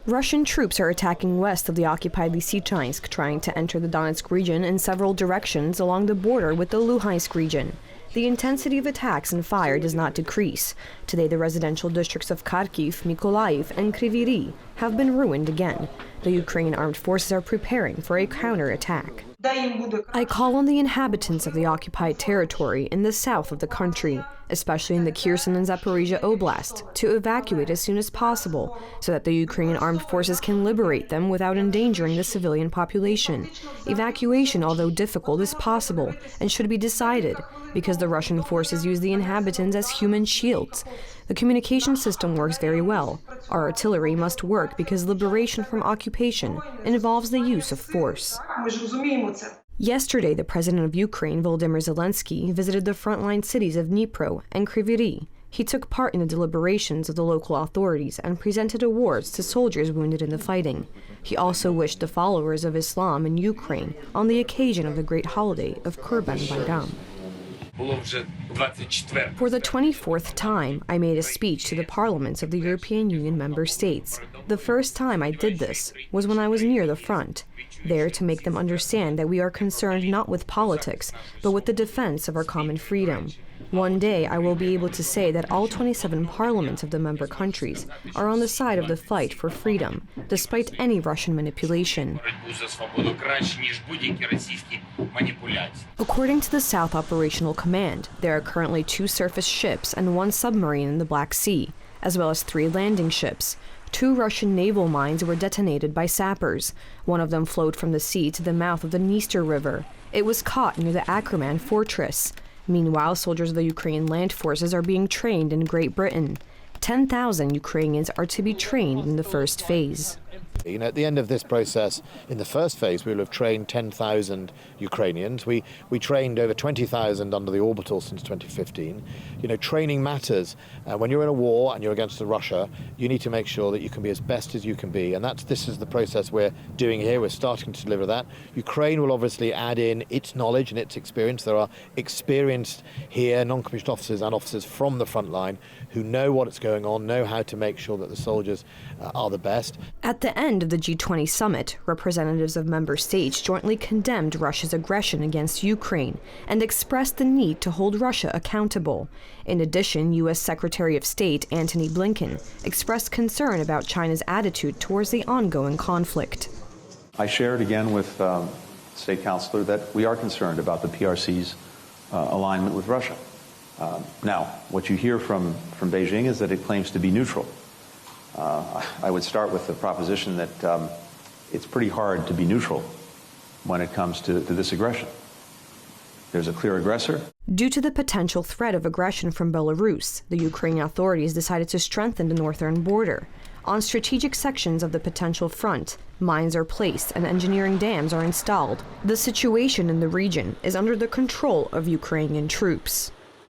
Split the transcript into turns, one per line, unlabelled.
Russian troops are attacking west of the occupied Lysychansk, trying to enter the Donetsk region in several directions along the border with the Luhansk region. The intensity of attacks and fire does not decrease. Today, the residential districts of Kharkiv, Mykolaiv, and Kryvyi Rih have been ruined again. The Ukrainian armed forces are preparing for a counterattack. I call on the inhabitants of the occupied territory in the south of the country, especially in the Kherson and Zaporizhia Oblast, to evacuate as soon as possible so that the Ukrainian armed forces can liberate them without endangering the civilian population. Evacuation, although difficult, is possible and should be decided because the Russian forces use the inhabitants as human shields. The communication system works very well. Our artillery must work because liberation from occupation involves the use of force. Yesterday, the president of Ukraine, Volodymyr Zelensky, visited the frontline cities of Dnipro and Kryvyi Rih. He took part in the deliberations of the local authorities and presented awards to soldiers wounded in the fighting. He also wished the followers of Islam in Ukraine on the occasion of the great holiday of Kurban Bayram. For the 24th time, I made a speech to the parliaments of the European Union member states. The first time I did this was when I was near the front, there to make them understand that we are concerned not with politics, but with the defense of our common freedom. One day, I will be able to say that all 27 parliaments of the member countries are on the side of the fight for freedom, despite any Russian manipulation. According to the South Operational Command, there are currently 2 surface ships and 1 submarine in the Black Sea, as well as 3 landing ships. 2 Russian naval mines were detonated by sappers. One of them flowed from the sea to the mouth of the Dniester River. It was caught near the Akkerman fortress. Meanwhile, soldiers of the Ukrainian land forces are being trained in Great Britain. 10,000 Ukrainians are to be trained in the first phase.
At the end of this process, in the first phase, we will have trained 10,000 Ukrainians. We trained over 20,000 under the orbital since 2015. Training matters. When you're in a war and you're against Russia, you need to make sure that you can be as best as you can be. And this is the process we're doing here. We're starting to deliver that. Ukraine will obviously add in its knowledge and its experience. There are experienced here non-commissioned officers and officers from the front line who know what's going on, know how to make sure that the soldiers are the best.
At the end of the G20 summit, representatives of member states jointly condemned Russia's aggression against Ukraine and expressed the need to hold Russia accountable. In addition, U.S. Secretary of State Antony Blinken expressed concern about China's attitude towards the ongoing conflict.
I shared again with the State Councilor that we are concerned about the PRC's alignment with Russia. Now, what you hear from Beijing is that it claims to be neutral. I would start with the proposition that it's pretty hard to be neutral when it comes to this aggression. There's a clear aggressor.
Due to the potential threat of aggression from Belarus, the Ukrainian authorities decided to strengthen the northern border. On strategic sections of the potential front, mines are placed and engineering dams are installed. The situation in the region is under the control of Ukrainian troops.